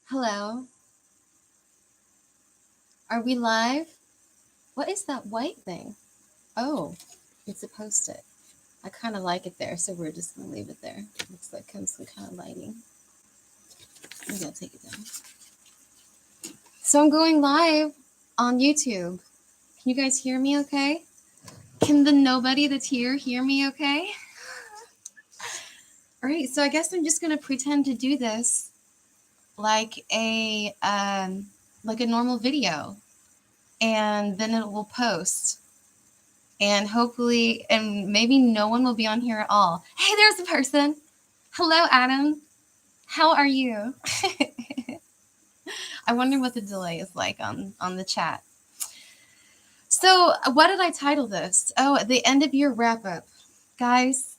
Hello. Are we live? What is that white thing? Oh, it's a post-it. I kind of like it there, so we're just going to leave it there. Looks like some kind of lighting. Maybe I'll take it down. So I'm going live on YouTube. Can you guys hear me okay? Can the nobody that's here hear me okay? All right, so I guess I'm just going to pretend to do this like a normal video, and then it will post. And hopefully, and maybe no one will be on here at all. Hey, there's a person. Hello, Adam. How are you? I wonder what the delay is like on the chat. So what did I title this? Oh, at the end of year wrap up. Guys,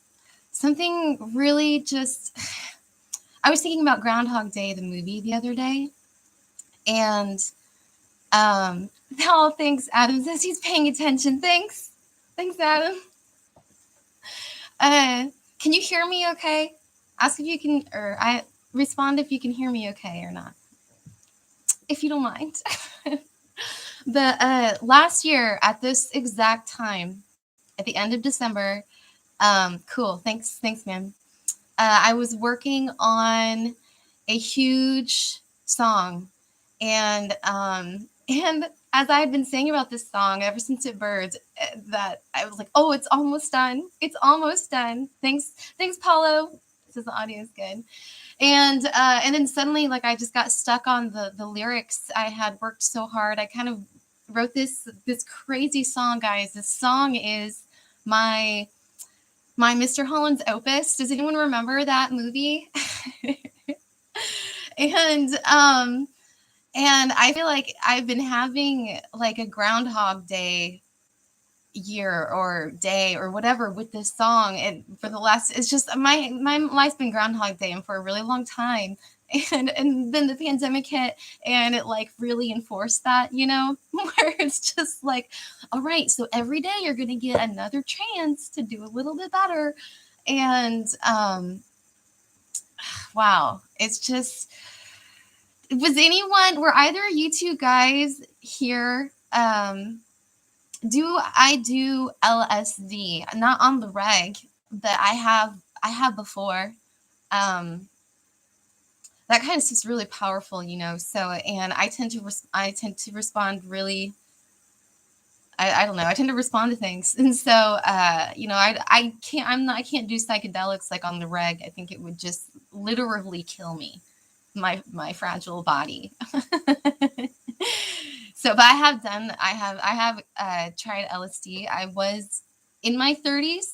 something really just, I was thinking about Groundhog Day, the movie, the other day. And oh, thanks, Adam says he's paying attention. Thanks, Adam. Can you hear me okay? Ask if you can, or I respond if you can hear me okay or not, if you don't mind. The last year at this exact time, at the end of December, cool, thanks, man. I was working on a huge song, and as I had been saying about this song ever since it birds, that I was like, oh, it's almost done. It's almost done. Thanks, Paulo. Says the audio is good. And then suddenly, like, I just got stuck on the lyrics. I had worked so hard. I kind of wrote this crazy song, guys. This song is my Mr. Holland's opus. Does anyone remember that movie? And I feel like I've been having like a Groundhog Day year or day or whatever with this song, and for the last, it's just my life's been Groundhog Day, and for a really long time. And then the pandemic hit, and it like really enforced that, where it's just like, all right, so every day you're gonna get another chance to do a little bit better. And wow, it's just, were either of you two guys here do LSD, not on the reg, but I have before. That kind of stuff's really powerful, so, and I tend to respond really, I don't know, I tend to respond to things. And so I can't do psychedelics like on the reg. I think it would just literally kill me, my fragile body. So, but I have tried LSD. I was in my 30s.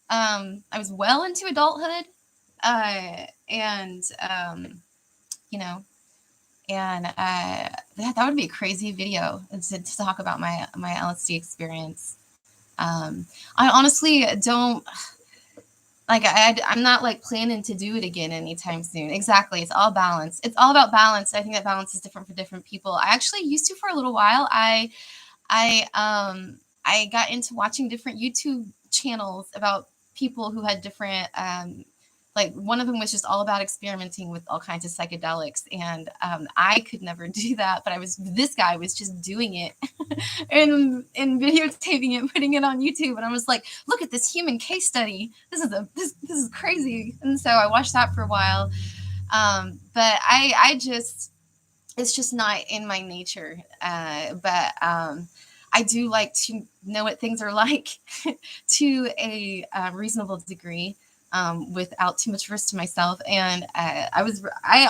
I was well into adulthood, and that would be a crazy video to talk about my LSD experience. I honestly don't. Like, I'm not like planning to do it again anytime soon. Exactly. It's all balance. It's all about balance. I think that balance is different for different people. I actually used to for a little while. I got into watching different YouTube channels about people who had different, like one of them was just all about experimenting with all kinds of psychedelics. And I could never do that, but this guy was just doing it and videotaping it, putting it on YouTube. And I was like, look at this human case study. This is crazy. And so I watched that for a while. But it's just not in my nature. But I do like to know what things are like to a reasonable degree, without too much risk to myself. And I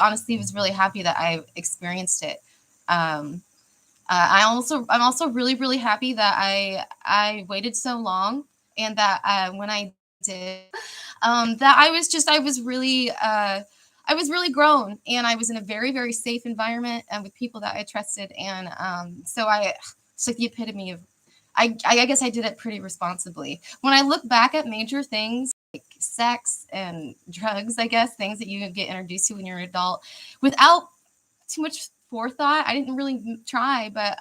honestly was really happy that I experienced it. I'm also really, really happy that I waited so long, and that when I did, that I was really grown, and I was in a very, very safe environment and with people that I trusted. And so it's like the epitome of, I guess I did it pretty responsibly. When I look back at major things like sex and drugs, I guess things that you get introduced to when you're an adult without too much forethought, I didn't really try, but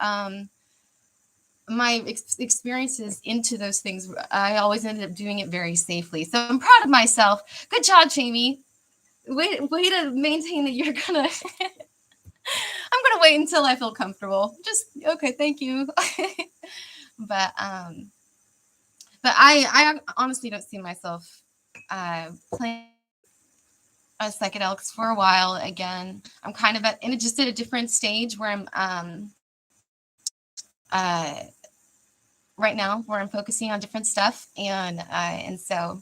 my experiences into those things, I always ended up doing it very safely. So I'm proud of myself. Good job, Jamie. Way to maintain that you're gonna I'm gonna wait until I feel comfortable. Just okay, thank you. but I honestly don't see myself playing psychedelics for a while again. I'm kind of just at a different stage where I'm uh right now, where I'm focusing on different stuff, and so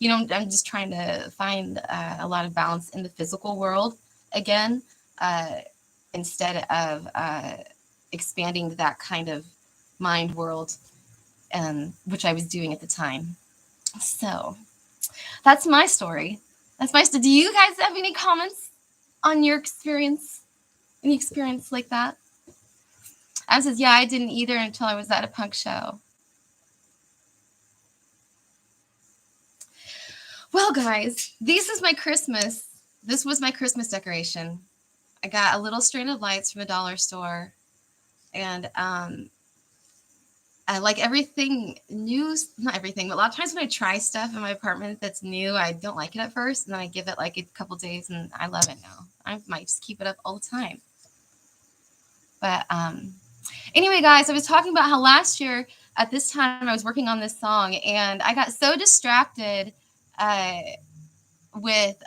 I'm just trying to find a lot of balance in the physical world again, uh instead of expanding that kind of mind world, which I was doing at the time. So that's my story. That's my story. Do you guys have any comments on your experience? Any experience like that? Adam says, yeah, I didn't either until I was at a punk show. Well, guys, this is my Christmas. This was my Christmas decoration. I got a little string of lights from a dollar store, and I like everything new, not everything, but a lot of times when I try stuff in my apartment that's new, I don't like it at first, and then I give it like a couple days, and I love it now. I might just keep it up all the time. But anyway, guys, I was talking about how last year at this time I was working on this song, and I got so distracted with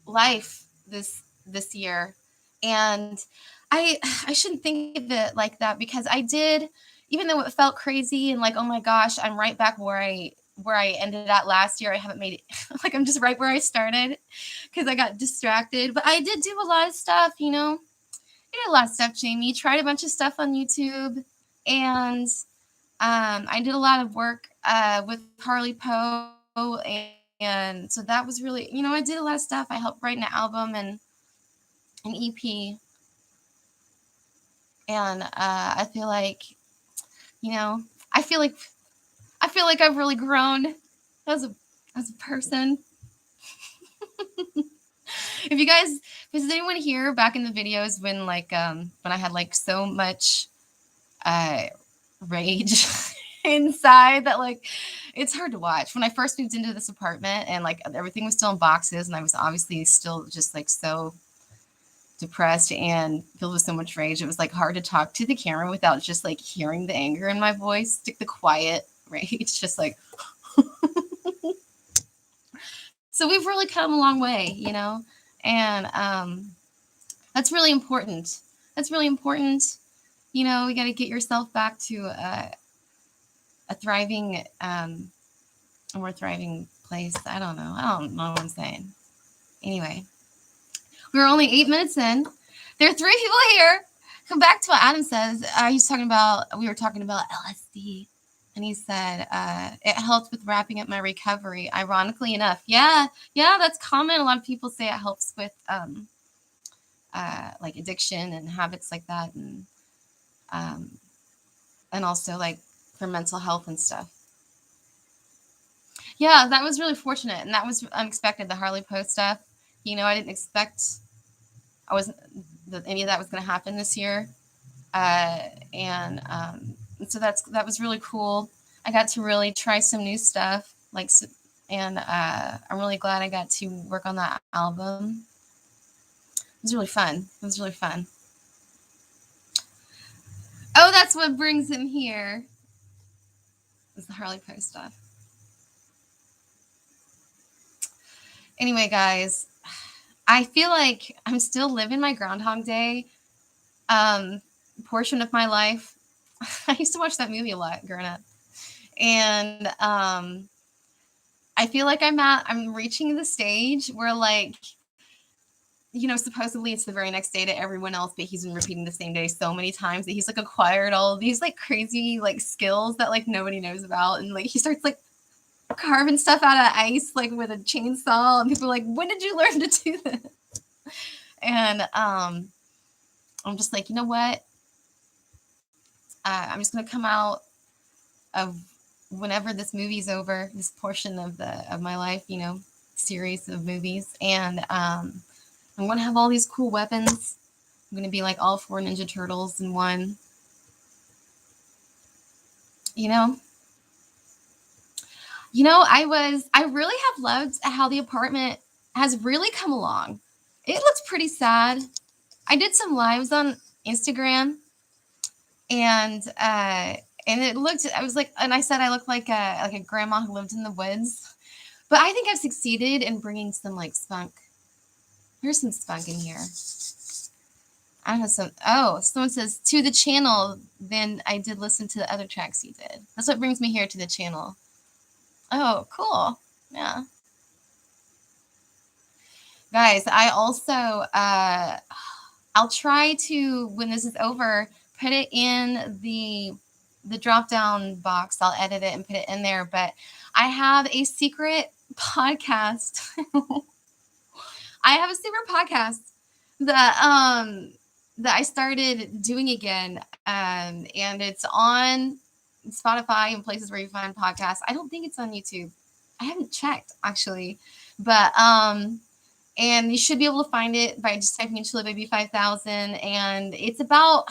life this year, and I shouldn't think of it like that, because I did, even though it felt crazy and like, oh my gosh, I'm right back where I ended at last year. I haven't made it like I'm just right where I started because I got distracted. But I did do a lot of stuff, I did a lot of stuff, Jamie. Tried a bunch of stuff on YouTube, and I did a lot of work with Harley Poe, and so that was really, I did a lot of stuff. I helped write an album and an EP, and I feel like, I feel like I've really grown as a person. Does anyone here back in the videos when when I had like so much rage inside that like it's hard to watch? When I first moved into this apartment and like everything was still in boxes and I was obviously still just like so depressed and filled with so much rage, it was like hard to talk to the camera without just like hearing the anger in my voice, like the quiet rage, just like so we've really come a long way, and that's really important. We got to get yourself back to a thriving, a more thriving place. I don't know what I'm saying. Anyway, we're only 8 minutes in. There are 3 people here. Come back to what Adam says. We were talking about LSD, and he said it helped with wrapping up my recovery. Ironically enough, yeah, that's common. A lot of people say it helps with like addiction and habits like that, and also like for mental health and stuff. Yeah, that was really fortunate, and that was unexpected. The Harley Poe stuff. I didn't expect any of that was going to happen this year, and so that was really cool. I got to really try some new stuff, and I'm really glad I got to work on that album. It was really fun. Oh, that's what brings him here. Is the Harley Poe stuff. Anyway, guys, I feel like I'm still living my Groundhog Day portion of my life. I used to watch that movie a lot growing up, and I feel like I'm reaching the stage where like, supposedly it's the very next day to everyone else, but he's been repeating the same day so many times that he's like acquired all of these like crazy like skills that like nobody knows about, and like he starts like carving stuff out of ice like with a chainsaw, and people are like, when did you learn to do this? And I'm just like, you know what? I'm just gonna come out of whenever this movie's over, this portion of my life, series of movies, and I'm gonna have all these cool weapons. I'm gonna be like all 4 Ninja Turtles in one. I really have loved how the apartment has really come along. It looked pretty sad. I did some lives on Instagram, and it looked. I was like, and I said I looked like a grandma who lived in the woods. But I think I've succeeded in bringing some like spunk. There's some spunk in here. I don't know some. Oh, someone says to the channel. Then I did listen to the other tracks you did. That's what brings me here to the channel. Oh, cool. Yeah. Guys, I also I'll try to, when this is over, put it in the drop down box. I'll edit it and put it in there. But I have a secret podcast. I have a secret podcast that I started doing again. And it's on Spotify and places where you find podcasts. I don't think it's on YouTube. I haven't checked actually, but and you should be able to find it by just typing in Chilla Baby 5000. And it's about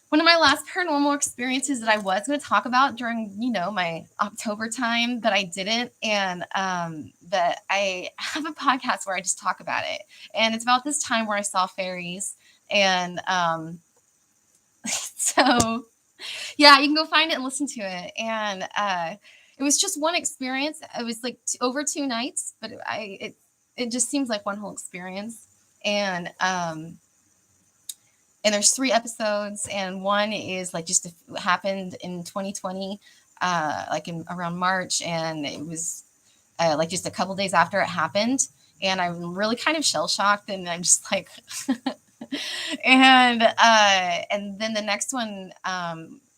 one of my last paranormal experiences that I was going to talk about during, my October time, but I didn't. And that I have a podcast where I just talk about it. And it's about this time where I saw fairies. And so, yeah, you can go find it and listen to it. And it was just one experience. It was like over 2 nights, but it just seems like one whole experience. And there's 3 episodes, and one is like just happened in 2020, like around March, and it was like just a couple days after it happened, and I'm really kind of shell shocked, and I'm just like, and then the next one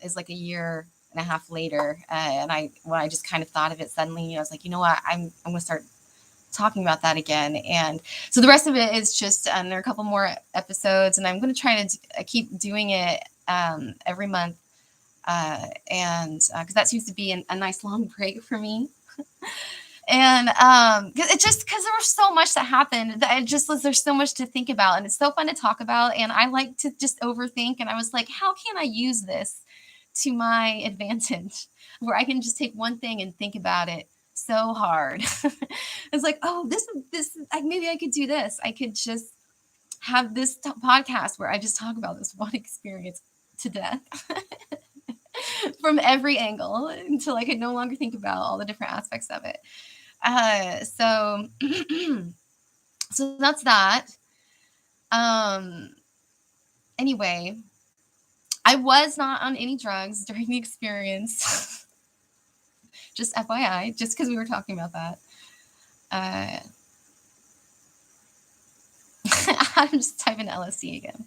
is like a year and a half later, and when I just kind of thought of it suddenly, I was like, you know what, I'm gonna start talking about that again. And so the rest of it is just there are a couple more episodes, and I'm going to try to keep doing it every month, and because that seems to be a nice long break for me. And because there was so much that happened, that there's so much to think about, and it's so fun to talk about, and I like to just overthink. And I was like, how can I use this to my advantage, where I can just take one thing and think about it so hard. It's like, oh, this maybe I could do this. I could just have this podcast where I just talk about this one experience to death from every angle until I could no longer think about all the different aspects of it. So so that's that. Anyway, I was not on any drugs during the experience. Just FYI, just because we were talking about that. I'm just typing LSD again.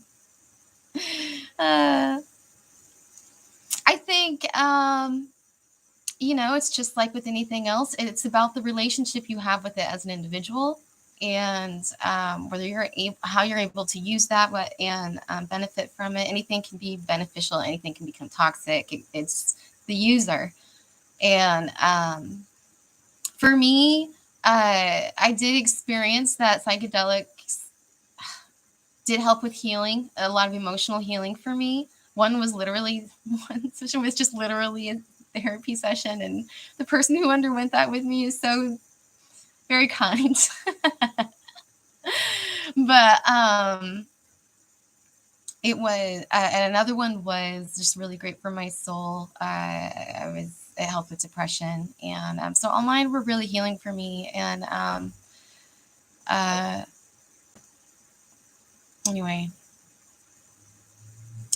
I think, it's just like with anything else. It's about the relationship you have with it as an individual, and whether how you're able to use that, and benefit from it. Anything can be beneficial. Anything can become toxic. It's the user. And for me, I did experience that psychedelics did help with healing, a lot of emotional healing for me. One session was just literally a therapy session, and the person who underwent that with me is so very kind. But it was, and another one was just really great for my soul. It helped with depression, and so all mine were really healing for me. And anyway,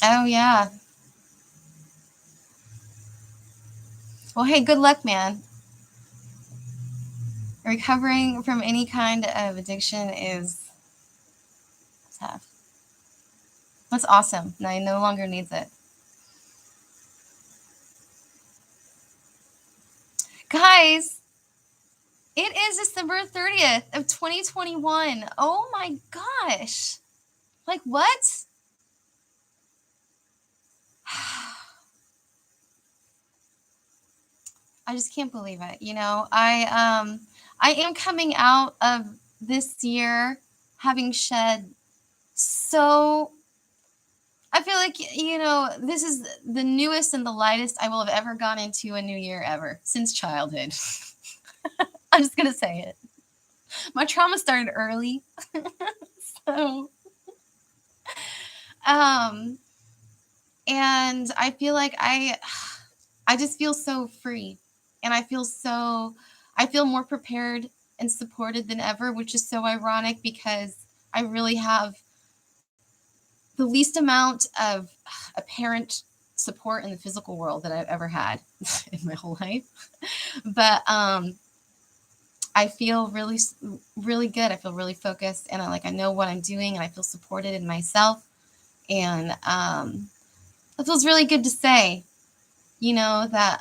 oh yeah. Well, hey, good luck, man. Recovering from any kind of addiction is tough. That's awesome. Now he no longer needs it. Guys, it is December 30th of 2021. Oh my gosh. Like, what? I just can't believe it. I am coming out of this year having shed I feel like, this is the newest and the lightest I will have ever gone into a new year ever since childhood. I'm just going to say it. My trauma started early. So, um, and I feel like I just feel so free, and I feel more prepared and supported than ever, which is so ironic because I really have the least amount of apparent support in the physical world that I've ever had in my whole life. But I feel really, really good. I feel really focused, and I know what I'm doing, and I feel supported in myself. And it feels really good to say, that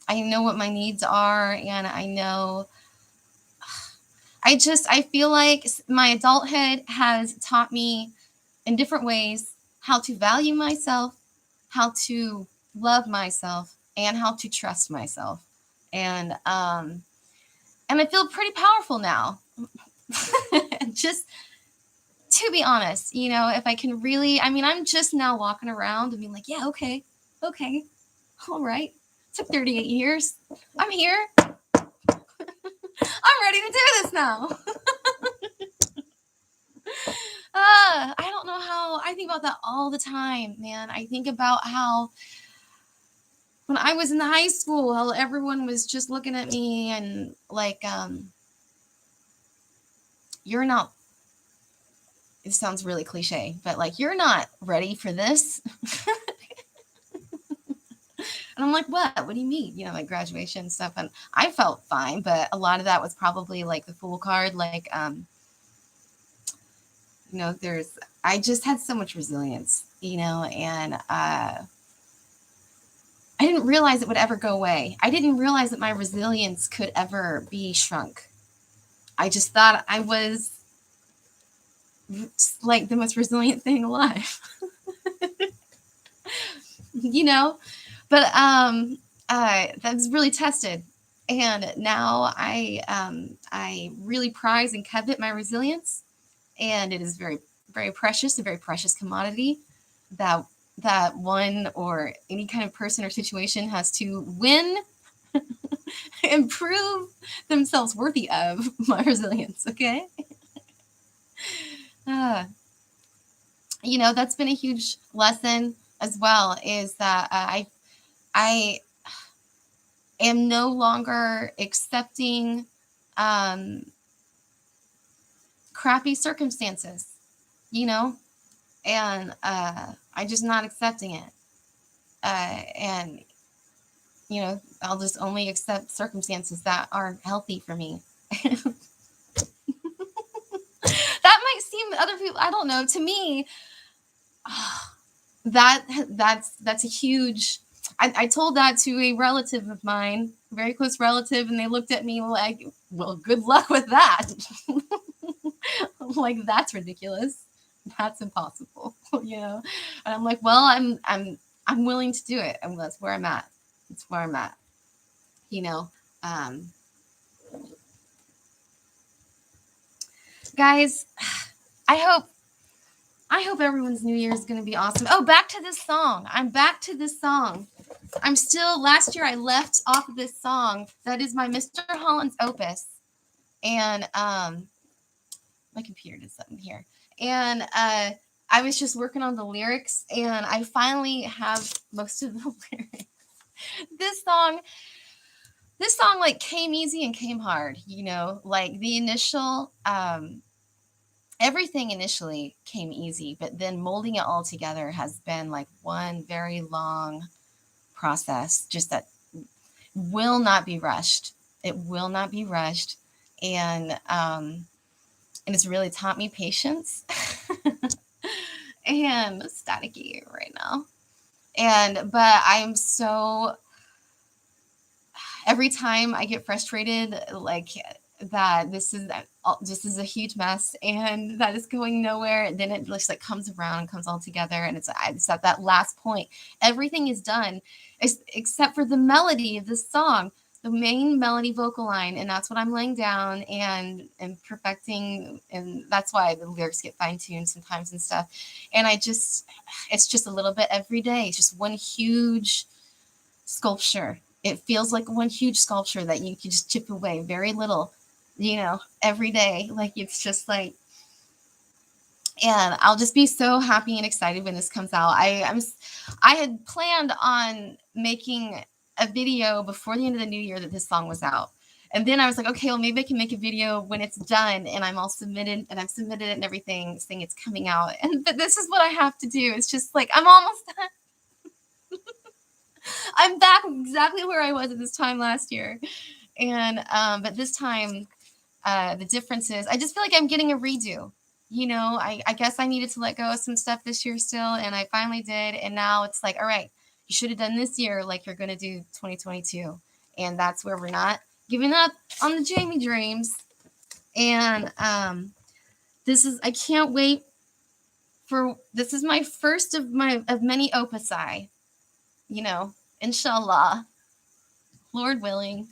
I know what my needs are, and I know. I feel like my adulthood has taught me in different ways how to value myself, how to love myself, and how to trust myself. And I feel pretty powerful now. Just to be honest, if I can really, I'm just now walking around and being like, yeah, okay, all right. Took 38 years. I'm here. I'm ready to do this now. I don't know how. I think about that all the time, man. I think about how when I was in the high school, how everyone was just looking at me and you're not, it sounds really cliche, but you're not ready for this. And I'm like, what do you mean? Graduation stuff. And I felt fine, but a lot of that was probably the fool card. I just had so much resilience, and I didn't realize it would ever go away. I didn't realize that my resilience could ever be shrunk. I just thought I was the most resilient thing alive. But that's really tested. And now I really prize and covet my resilience. And it is very, very precious, a very precious commodity that one or any kind of person or situation has to win and prove themselves worthy of my resilience. Okay. That's been a huge lesson as well, is that I am no longer accepting crappy circumstances, and I'm just not accepting it. And I'll just only accept circumstances that are healthy for me. That might seem to other people, I don't know, to me, that's a huge. I told that to a relative of mine, a very close relative, and they looked at me like, well, good luck with that. That's ridiculous. That's impossible. And I'm like, well, I'm willing to do it. And that's where I'm at. It's where I'm at. Guys, I hope everyone's New Year is going to be awesome. Oh, back to this song. I'm back to this song. I'm still, last year I left off of this song. That is my Mr. Holland's opus. And my computer did something here. And I was just working on the lyrics, and I finally have most of the lyrics. This song came easy and came hard, the initial everything initially came easy, but then molding it all together has been one very long process, just that will not be rushed. It will not be rushed. And it's really taught me patience. And staticky right now. But I'm so, every time I get frustrated, that this is a huge mess and that is going nowhere, and then it just comes around and comes all together, and it's at that last point. Everything is done except for the melody of this song, the main melody vocal line, and that's what I'm laying down and perfecting, and that's why the lyrics get fine-tuned sometimes and stuff. And it's just a little bit every day. It's just one huge sculpture. It feels like one huge sculpture that you can just chip away very little every day. Like, it's just like, and I'll just be so happy and excited when this comes out. I had planned on making a video before the end of the new year that this song was out. And then I was like, okay, well, maybe I can make a video when it's done and I've submitted it and everything, saying it's coming out. But this is what I have to do. It's just like, I'm almost done. I'm back exactly where I was at this time last year. And, but this time, the difference is I just feel like I'm getting a redo. I guess I needed to let go of some stuff this year still, and I finally did. And now it's like, all right, you should have done this year like you're going to do 2022. And that's where we're not giving up on the Jamie dreams. And I can't wait this is my first of many opusi, inshallah, Lord willing.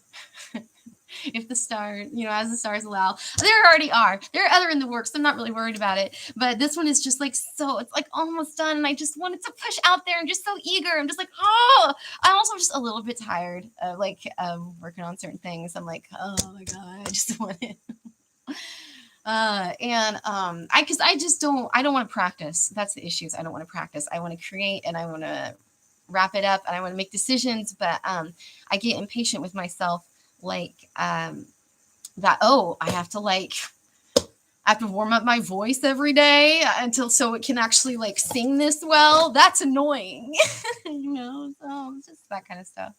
If the stars, as the stars allow. There already are. There are other in the works. I'm not really worried about it. But this one is just like, so it's like almost done. And I just wanted to push out there and just so eager. I'm just like, oh, I'm also just a little bit tired of working on certain things. I'm like, oh my God, I just want it. Because I don't want to practice. That's the issue. I don't want to practice. I want to create and I want to wrap it up and I want to make decisions. But I get impatient with myself. I have to warm up my voice every day so it can actually sing this well. That's annoying. So it's just that kind of stuff.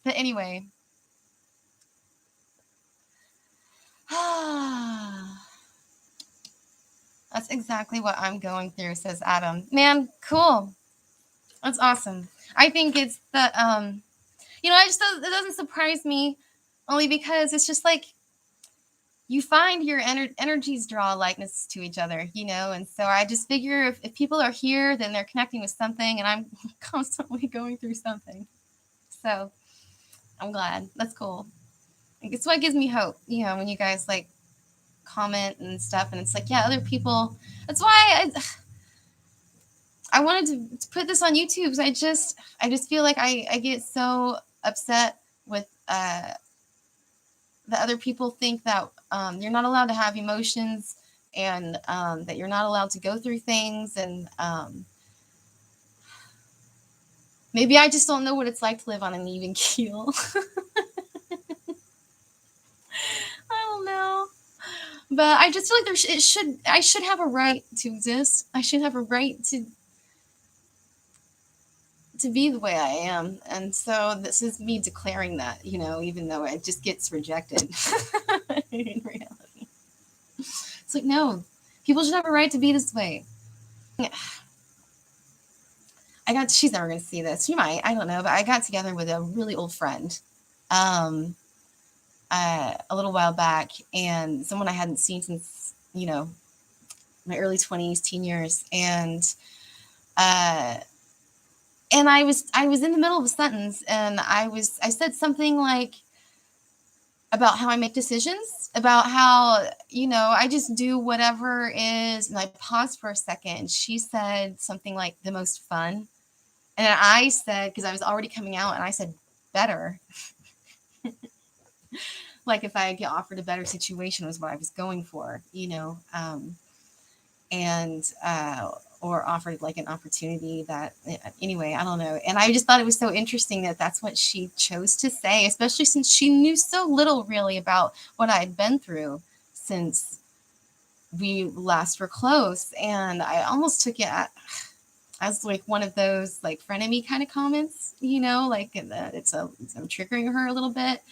But anyway, that's exactly what I'm going through, says Adam. Man, cool. That's awesome. I think it's the it doesn't surprise me, only because it's just like you find your energies draw likeness to each other, and so I just figure if people are here, then they're connecting with something, and I'm constantly going through something. So I'm glad. That's cool. It's what gives me hope, when you guys comment and stuff, and it's like, yeah, other people. That's why I wanted to put this on YouTube, because I just feel like I get so upset with the other people think that you're not allowed to have emotions, and that you're not allowed to go through things, and maybe I just don't know what it's like to live on an even keel. I don't know, but I just feel like I should have a right to exist. I should have a right to be the way I am. And so this is me declaring that, even though it just gets rejected in reality. It's like, no, people should have a right to be this way. She's never going to see this. She might, I don't know, but I got together with a really old friend a little while back, and someone I hadn't seen since, my early 20s, teen years. And I was in the middle of a sentence, and I said something about how I make decisions, about how, I just do whatever is, and I paused for a second, and she said something like the most fun. And then I said, because I was already coming out, and I said better. If I get offered a better situation was what I was going for, or offered an opportunity that, anyway, I don't know. And I just thought it was so interesting that that's what she chose to say, especially since she knew so little really about what I'd been through since we last were close. And I almost took it as one of those frenemy kind of comments, it's I'm triggering her a little bit.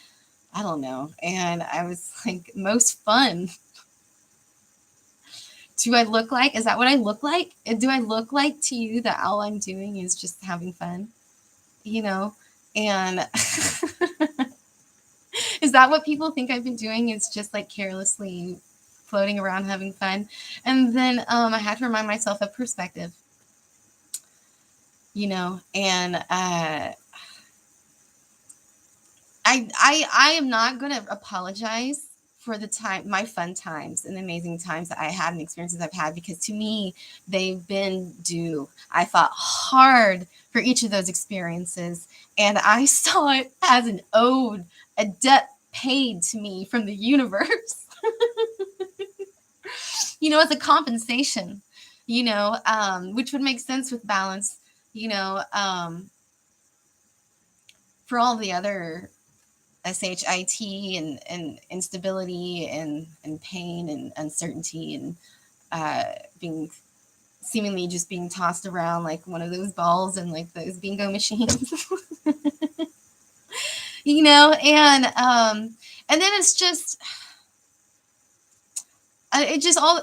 I don't know. And I was like, most fun. Do I look like? Is that what I look like? Do I look like to you that all I'm doing is just having fun? And is that what people think I've been doing? Is just carelessly floating around having fun? And then I had to remind myself of perspective. And I am not going to apologize for my fun times and amazing times that I had and experiences I've had, because to me, they've been due. I fought hard for each of those experiences, and I saw it as an ode, a debt paid to me from the universe, as a compensation, which would make sense with balance, for all the other shit and instability and pain and uncertainty and being seemingly just being tossed around like one of those balls and like those bingo machines. And then it's just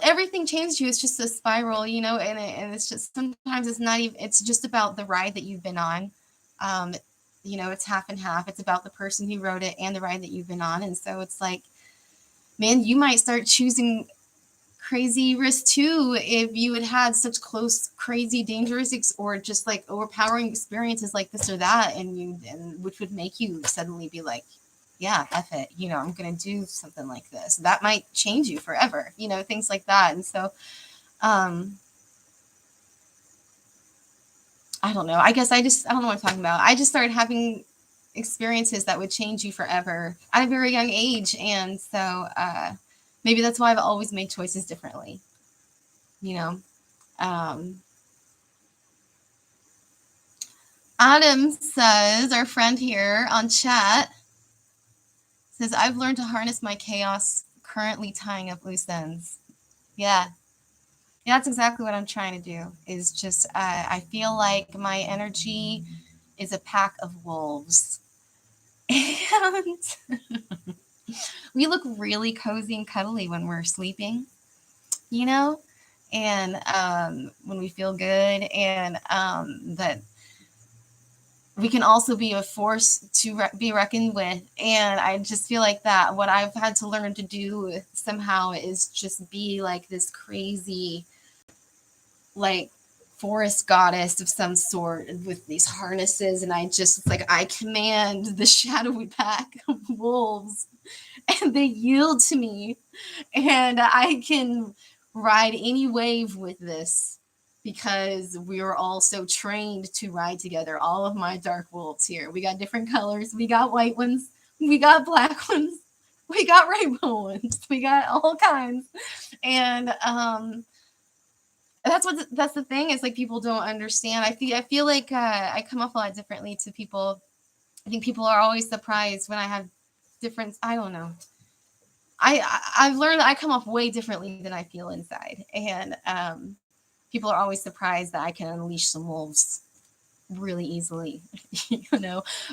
everything changes you. It's just a spiral, and it's just, sometimes it's not even, it's just about the ride that you've been on. It's half and half. It's about the person who wrote it and the ride that you've been on. And so it's like, man, you might start choosing crazy risk too if you had such close, crazy, dangerous, or just like overpowering experiences like this or that, and which would make you suddenly be like, yeah, F it, I'm gonna do something like this. That might change you forever, things like that. And so I don't know. I guess I don't know what I'm talking about. I just started having experiences that would change you forever at a very young age. And so maybe that's why I've always made choices differently. Adam says, our friend here on chat says, I've learned to harness my chaos, currently tying up loose ends. Yeah, that's exactly what I'm trying to do, is just, I feel like my energy is a pack of wolves. And we look really cozy and cuddly when we're sleeping, and when we feel good, and that we can also be a force to be reckoned with. And I just feel like that what I've had to learn to do somehow is just be like this crazy, like, forest goddess of some sort with these harnesses, and I command the shadowy pack of wolves, and they yield to me, and I can ride any wave with this because we are all so trained to ride together. All of my dark wolves here, we got different colors. We got white ones, we got black ones, we got rainbow ones, we got all kinds. And that's the thing, is like, people don't understand. I feel like I come off a lot differently to people. I think people are always surprised when I have different, I don't know. I've learned that I come off way differently than I feel inside. And people are always surprised that I can unleash some wolves really easily,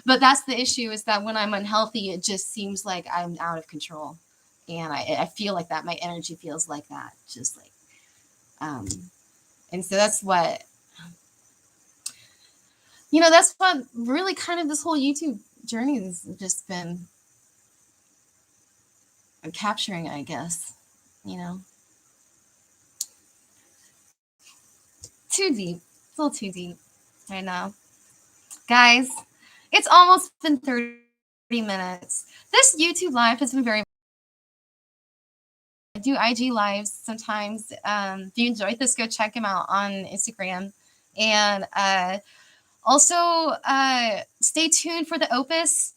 But that's the issue, is that when I'm unhealthy, it just seems like I'm out of control. And I feel like that. My energy feels like that. Just like, and so that's what really kind of this whole YouTube journey has just been capturing, I guess, Too deep. It's a little too deep right now. Guys, it's almost been 30 minutes. This YouTube live has been very... I do IG lives sometimes. If you enjoyed this, go check him out on Instagram. And also, stay tuned for the opus.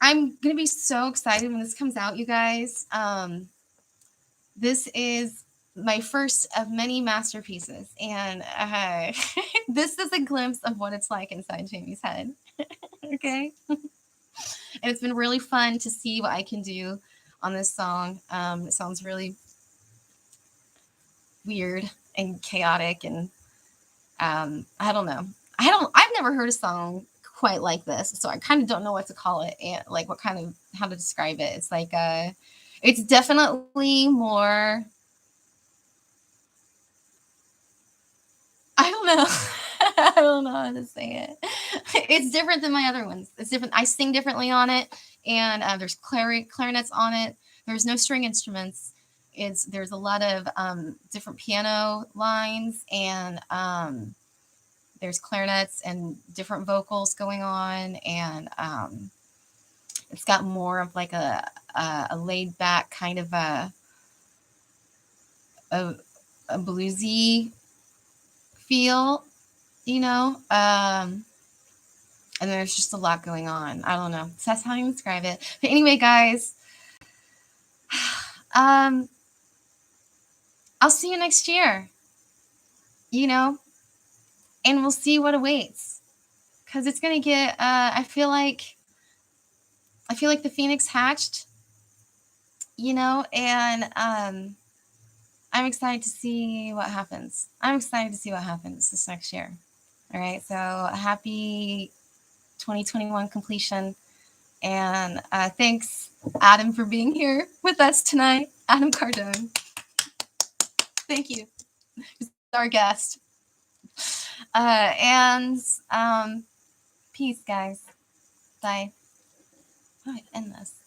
I'm going to be so excited when this comes out, you guys. This is my first of many masterpieces, and this is a glimpse of what it's like inside Jamie's head. Okay. And it's been really fun to see what I can do on this song. It sounds really weird and chaotic, and I don't know. I've never heard a song quite like this, so I kind of don't know what to call it, and like how to describe it. It's like it's definitely more, I don't know. I don't know how to say it. It's different than my other ones. It's different. I sing differently on it, and there's clarinets on it. There's no string instruments. There's a lot of different piano lines, and there's clarinets and different vocals going on, and it's got more of like a laid back kind of a bluesy feel, And there's just a lot going on. I don't know. So that's how I describe it. But anyway, guys, I'll see you next year, and we'll see what awaits. Because it's going to get, I feel like the Phoenix hatched, and I'm excited to see what happens. I'm excited to see what happens this next year. All right. So happy 2021 completion. And thanks, Adam, for being here with us tonight. Adam Cardone. Thank you. He's our guest. And peace, guys. Bye. How do I end this?